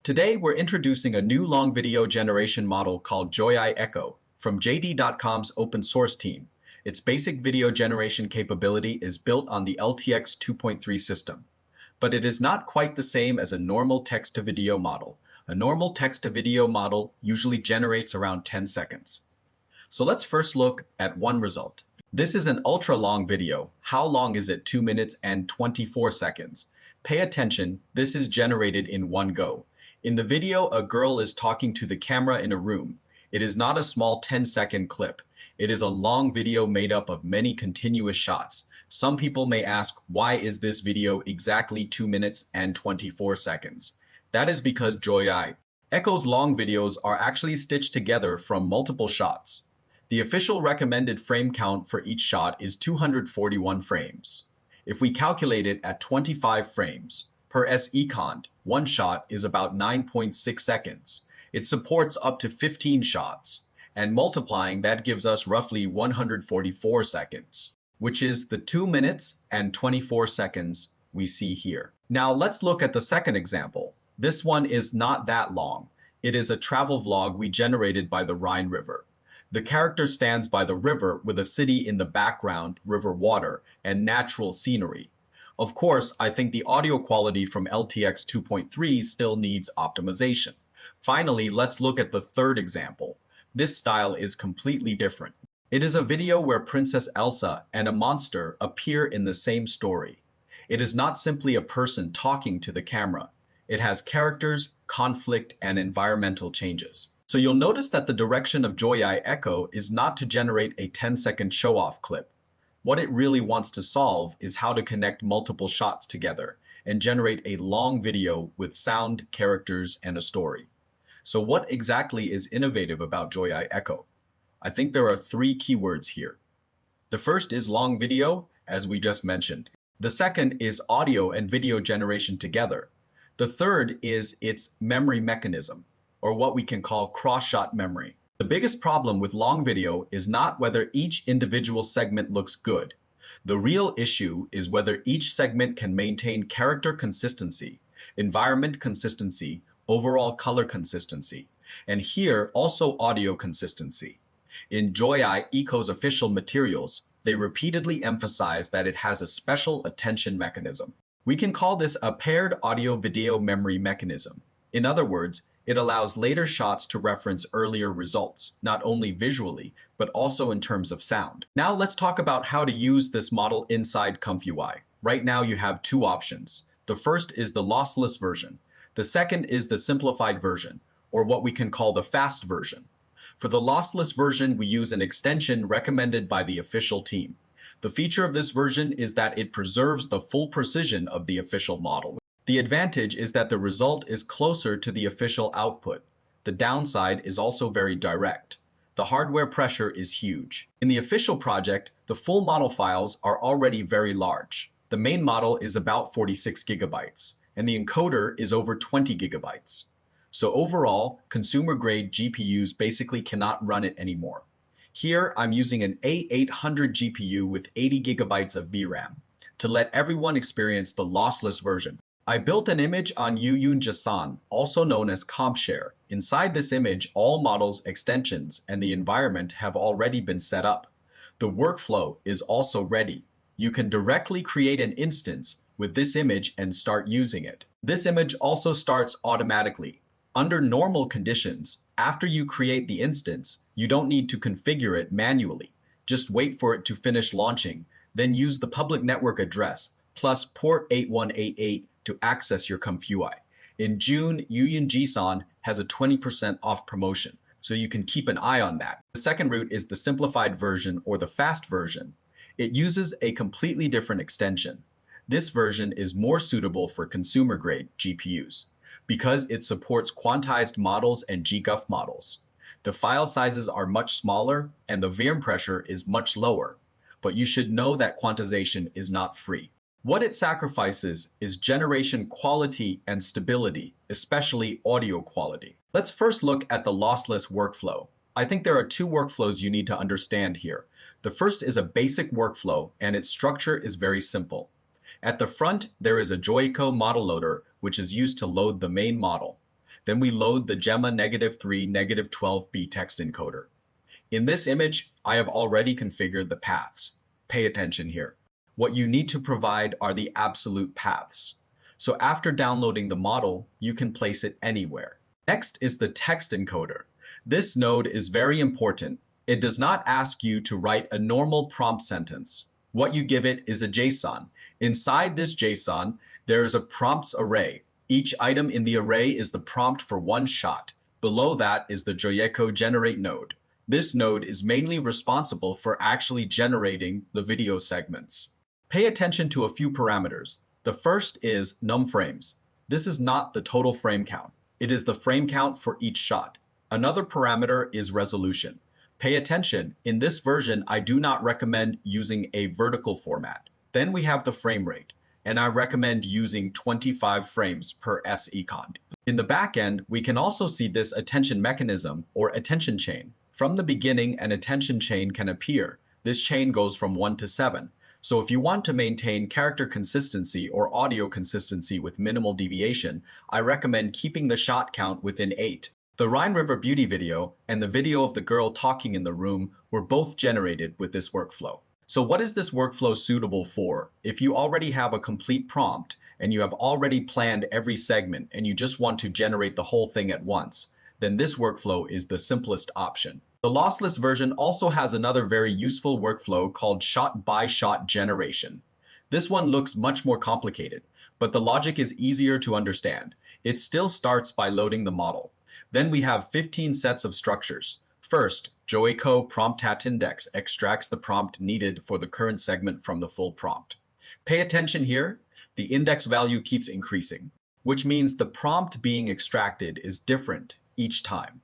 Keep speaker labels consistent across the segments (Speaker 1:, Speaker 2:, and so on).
Speaker 1: Today, we're introducing a new long video generation model called JoyAI-Echo from JD.com's open source team. Its basic video generation capability is built on the LTX 2.3 system. But it is not quite the same as a normal text-to-video model. A normal text-to-video model usually generates around 10 seconds. So let's first look at one result. This is an ultra-long video. How long is it? 2 minutes and 24 seconds. Pay attention, this is generated in one go. In the video, a girl is talking to the camera in a room. It is not a small 10-second clip. It is a long video made up of many continuous shots. Some people may ask, why is this video exactly 2 minutes and 24 seconds? That is because JoyAI-Echo's long videos are actually stitched together from multiple shots. The official recommended frame count for each shot is 241 frames. If we calculate it at 25 frames per second, one shot is about 9.6 seconds. It supports up to 15 shots, and multiplying that gives us roughly 144 seconds, which is the 2 minutes and 24 seconds we see here. Now let's look at the second example. This one is not that long. It is a travel vlog we generated by the Rhine River. The character stands by the river with a city in the background, river water, and natural scenery. Of course, I think the audio quality from LTX 2.3 still needs optimization. Finally, let's look at the third example. This style is completely different. It is a video where Princess Elsa and a monster appear in the same story. It is not simply a person talking to the camera. It has characters, conflict, and environmental changes. So you'll notice that the direction of JoyAI-Echo is not to generate a 10-second show-off clip. What it really wants to solve is how to connect multiple shots together and generate a long video with sound, characters, and a story. So what exactly is innovative about JoyAI-Echo? I think there are 3 keywords here. The first is long video, as we just mentioned. The second is audio and video generation together. The third is its memory mechanism, or what we can call cross-shot memory. The biggest problem with long video is not whether each individual segment looks good. The real issue is whether each segment can maintain character consistency, environment consistency, overall color consistency, and here also audio consistency. In JoyAI-Echo's official materials, they repeatedly emphasize that it has a special attention mechanism. We can call this a paired audio-video memory mechanism. In other words, it allows later shots to reference earlier results, not only visually, but also in terms of sound. Now let's talk about how to use this model inside ComfyUI. Right now you have 2 options. The first is the lossless version. The second is the simplified version, or what we can call the fast version. For the lossless version, we use an extension recommended by the official team. The feature of this version is that it preserves the full precision of the official model. The advantage is that the result is closer to the official output. The downside is also very direct. The hardware pressure is huge. In the official project, the full model files are already very large. The main model is about 46 gigabytes, and the encoder is over 20 gigabytes. So overall, consumer-grade GPUs basically cannot run it anymore. Here, I'm using an A800 GPU with 80 gigabytes of VRAM to let everyone experience the lossless version. I built an image on JSON, also known as CompShare. Inside this image, all models, extensions, and the environment have already been set up. The workflow is also ready. You can directly create an instance with this image and start using it. This image also starts automatically. Under normal conditions, after you create the instance, you don't need to configure it manually. Just wait for it to finish launching, then use the public network address plus port 8188 to access your ComfyUI. In June, JSON has a 20% off promotion, so you can keep an eye on that. The second route is the simplified version or the fast version. It uses a completely different extension. This version is more suitable for consumer-grade GPUs because it supports quantized models and GGUF models. The file sizes are much smaller and the VM pressure is much lower, but you should know that quantization is not free. What it sacrifices is generation quality and stability, especially audio quality. Let's first look at the lossless workflow. I think there are 2 workflows you need to understand here. The first is a basic workflow, and its structure is very simple. At the front, there is a JoyAI-Echo model loader, which is used to load the main model. Then we load the Gemma -3 -12b text encoder. In this image, I have already configured the paths. Pay attention here. What you need to provide are the absolute paths. So after downloading the model, you can place it anywhere. Next is the text encoder. This node is very important. It does not ask you to write a normal prompt sentence. What you give it is a JSON. Inside this JSON, there is a prompts array. Each item in the array is the prompt for one shot. Below that is the JoyAI-Echo generate node. This node is mainly responsible for actually generating the video segments. Pay attention to a few parameters. The first is num frames. This is not the total frame count. It is the frame count for each shot. Another parameter is resolution. Pay attention, in this version I do not recommend using a vertical format. Then we have the frame rate, and I recommend using 25 frames per second. In the back end, we can also see this attention mechanism or attention chain. From the beginning, an attention chain can appear. This chain goes from 1 to 7. So if you want to maintain character consistency or audio consistency with minimal deviation, I recommend keeping the shot count within 8. The Rhine River Beauty video and the video of the girl talking in the room were both generated with this workflow. So what is this workflow suitable for? If you already have a complete prompt and you have already planned every segment and you just want to generate the whole thing at once, then this workflow is the simplest option. The lossless version also has another very useful workflow called shot-by-shot generation. This one looks much more complicated, but the logic is easier to understand. It still starts by loading the model. Then we have 15 sets of structures. First, JoyAI-Echo prompt.index extracts the prompt needed for the current segment from the full prompt. Pay attention here, the index value keeps increasing, which means the prompt being extracted is different each time.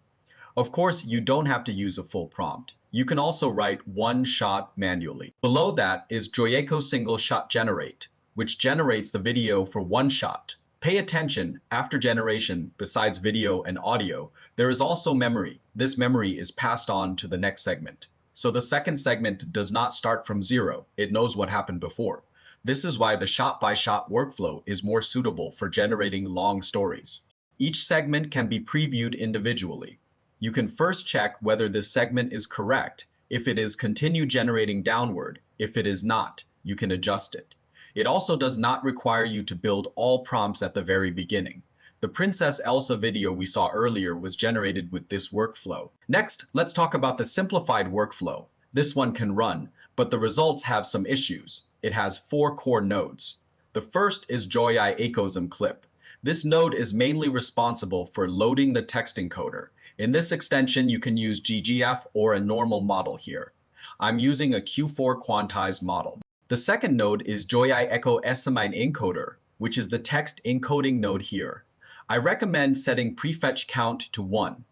Speaker 1: Of course, you don't have to use a full prompt. You can also write one shot manually. Below that is JoyAI-Echo single shot generate, which generates the video for one shot. Pay attention, after generation, besides video and audio, there is also memory. This memory is passed on to the next segment. So the second segment does not start from 0. It knows what happened before. This is why the shot-by-shot workflow is more suitable for generating long stories. Each segment can be previewed individually. You can first check whether this segment is correct. If it is, continue generating downward. If it is not, you can adjust it. It also does not require you to build all prompts at the very beginning. The Princess Elsa video we saw earlier was generated with this workflow. Next, let's talk about the simplified workflow. This one can run, but the results have some issues. It has 4 core nodes. The first is JoyAI-Echo's clip. This node is mainly responsible for loading the text encoder. In this extension, you can use GGUF or a normal model here. I'm using a Q4 quantized model. The second node is JoyAI-Echo Estimate encoder, which is the text encoding node here. I recommend setting prefetch count to 1.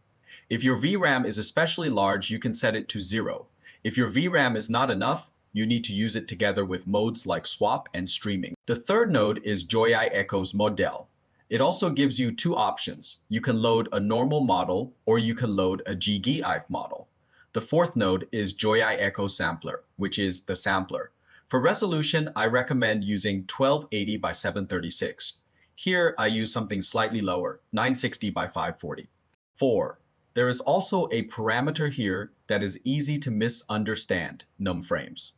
Speaker 1: If your VRAM is especially large, you can set it to 0. If your VRAM is not enough, you need to use it together with modes like swap and streaming. The third node is JoyAI-Echo's model. It also gives you 2 options. You can load a normal model or you can load a GGUF model. The fourth node is JoyAI-Echo sampler, which is the sampler. For resolution, I recommend using 1280 by 736. Here, I use something slightly lower, 960 by 540. 4. There is also a parameter here that is easy to misunderstand, num frames.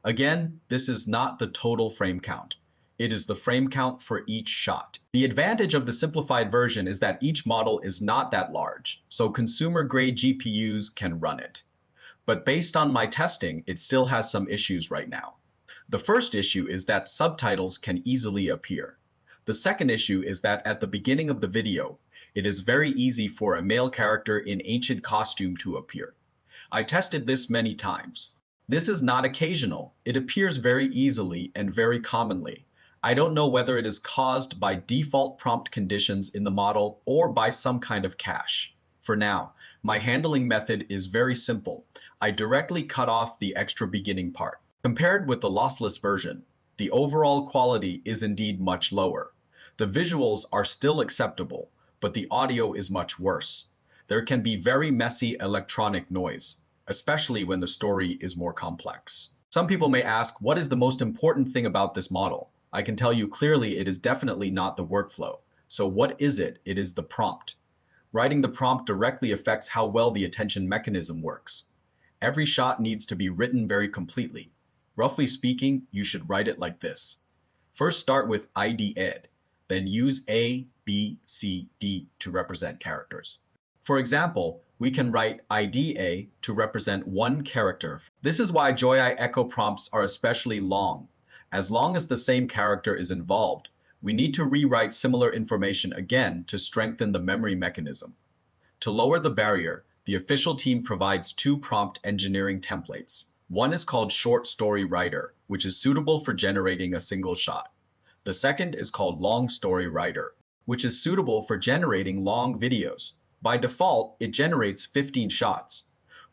Speaker 1: Again, this is not the total frame count. It is the frame count for each shot. The advantage of the simplified version is that each model is not that large, so consumer-grade GPUs can run it. But based on my testing, it still has some issues right now. The first issue is that subtitles can easily appear. The second issue is that at the beginning of the video, it is very easy for a male character in ancient costume to appear. I tested this many times. This is not occasional. It appears very easily and very commonly. I don't know whether it is caused by default prompt conditions in the model or by some kind of cache. For now, my handling method is very simple. I directly cut off the extra beginning part. Compared with the lossless version, the overall quality is indeed much lower. The visuals are still acceptable, but the audio is much worse. There can be very messy electronic noise, especially when the story is more complex. Some people may ask, what is the most important thing about this model? I can tell you clearly it is definitely not the workflow. So what is it? It is the prompt. Writing the prompt directly affects how well the attention mechanism works. Every shot needs to be written very completely. Roughly speaking, you should write it like this. First start with ID ed, then use A, B, C, D to represent characters. For example, we can write IDA to represent one character. This is why JoyAI-Echo prompts are especially long. As long as the same character is involved, we need to rewrite similar information again to strengthen the memory mechanism. To lower the barrier, the official team provides two prompt engineering templates. One is called Short Story Writer, which is suitable for generating a single shot. The second is called Long Story Writer, which is suitable for generating long videos. By default, it generates 15 shots.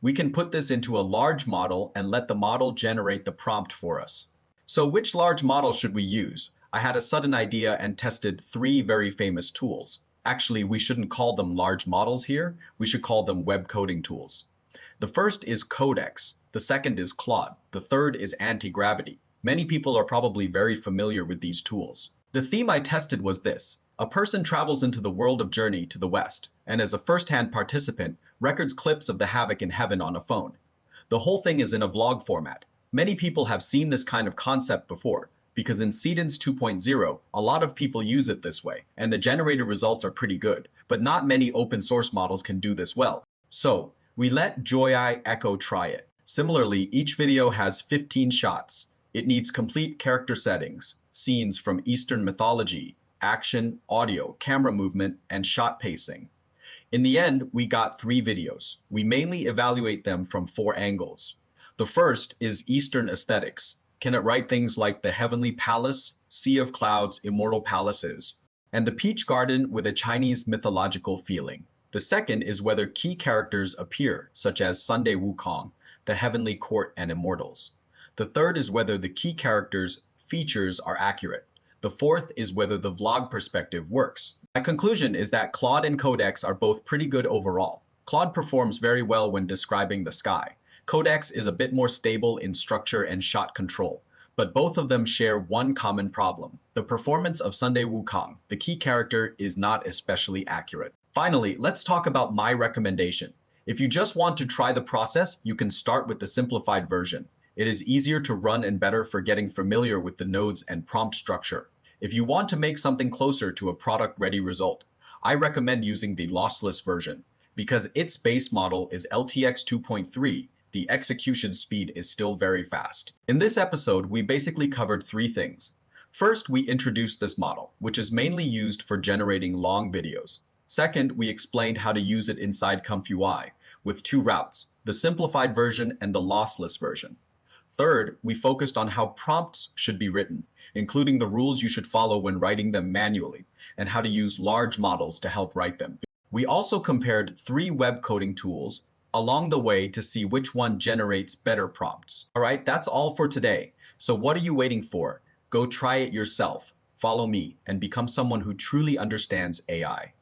Speaker 1: We can put this into a large model and let the model generate the prompt for us. So which large model should we use? I had a sudden idea and tested 3 very famous tools. Actually, we shouldn't call them large models here. We should call them web coding tools. The first is Codex. The second is Claude. The third is Anti-Gravity. Many people are probably very familiar with these tools. The theme I tested was this. A person travels into the world of Journey to the West, and as a first-hand participant, records clips of the havoc in heaven on a phone. The whole thing is in a vlog format. Many people have seen this kind of concept before, because in Seedance 2.0, a lot of people use it this way, and the generated results are pretty good, but not many open source models can do this well. So, we let JoyAI-Echo try it. Similarly, each video has 15 shots. It needs complete character settings, scenes from Eastern mythology, action, audio, camera movement, and shot pacing. In the end, we got 3 videos. We mainly evaluate them from 4 angles. The first is Eastern aesthetics. Can it write things like the heavenly palace, sea of clouds, immortal palaces, and the peach garden with a Chinese mythological feeling? The second is whether key characters appear, such as Sunday Wukong, the heavenly court, and immortals. The third is whether the key characters' features are accurate. The fourth is whether the vlog perspective works. My conclusion is that Claude and Codex are both pretty good overall. Claude performs very well when describing the sky. Codex is a bit more stable in structure and shot control, but both of them share one common problem. The performance of Sunday Wukong, the key character, is not especially accurate. Finally, let's talk about my recommendation. If you just want to try the process, you can start with the simplified version. It is easier to run and better for getting familiar with the nodes and prompt structure. If you want to make something closer to a product-ready result, I recommend using the lossless version. Because its base model is LTX 2.3, the execution speed is still very fast. In this episode, we basically covered 3 things. First, we introduced this model, which is mainly used for generating long videos. Second, we explained how to use it inside ComfyUI with 2 routes, the simplified version and the lossless version. Third, we focused on how prompts should be written, including the rules you should follow when writing them manually, and how to use large models to help write them. We also compared 3 web coding tools along the way to see which one generates better prompts. Alright, that's all for today. So what are you waiting for? Go try it yourself, follow me, and become someone who truly understands AI.